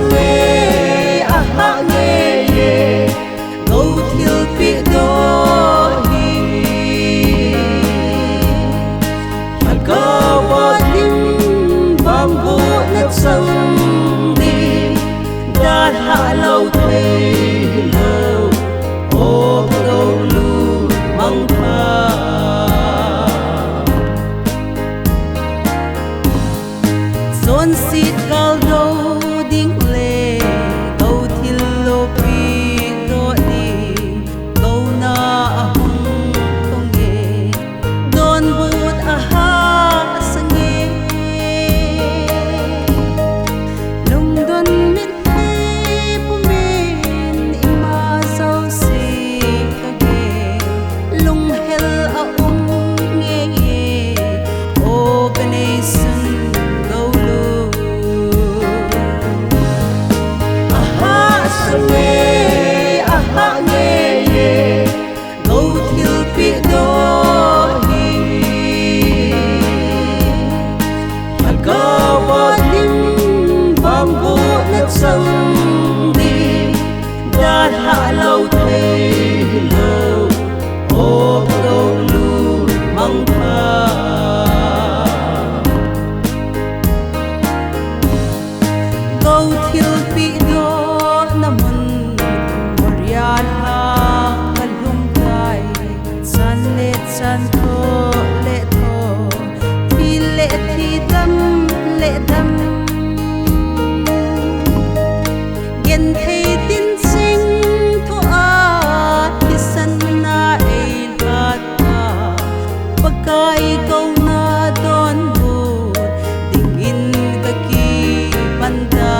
ngei ahah ngeiye gouthil pehdoh LHAGAO VANGBOHNA changdin Dalhah louthei hilou kagoulu mangpha Zon sit kaldo ding le gouthil lo pehdoh di gona ahung phongdin don but Ahahsa ngei lung don mit hai pumin ima sau si kage lung hel a ngeiye organization kagoulu Ahahsa ngei ahah ngeiye gouthil pehdoh LHAGAO VANGBOHNA changdin Dalhah louthei hilou kagoulu mangpha gouthil pehdoh namun morian ha kalhungkai chan le chan tho le tho thil le thi dam le dam gen thei tin sing tho a thisan'a Upatna Pakai kauna don but dingin kaki banda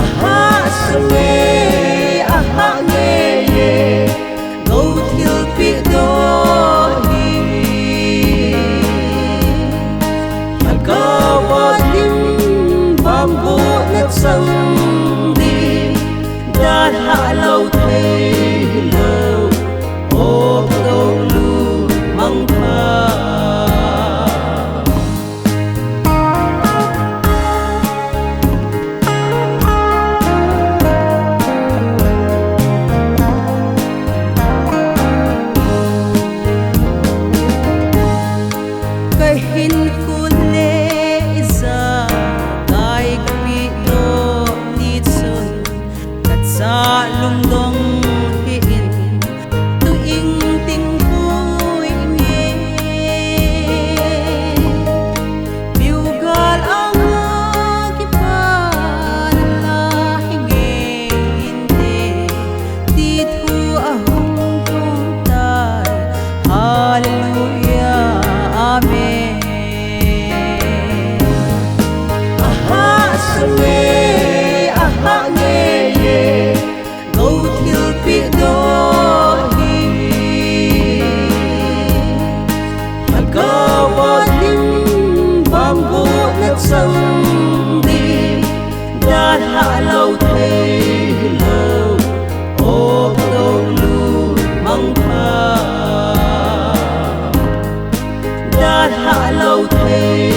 Ahahsa ngei ahah ngeiye gouthil pehdoh LHAGAO VANGBOHNA changdin Dalhah louthei hilou kagoulu mangpha kahin kule isa kai pehdoh ni chun katsa lungdong hiin tuing ting pui nge biugal anga kipan lahi ngei di thu ahung thungtai hallelujah amen Ahahsa ngei ahah ngeiye gouthil pehdoh LHAGAO VANGBOHNA changdin Dalhah louthei hilou kagoulu mangpha Dalhah louthei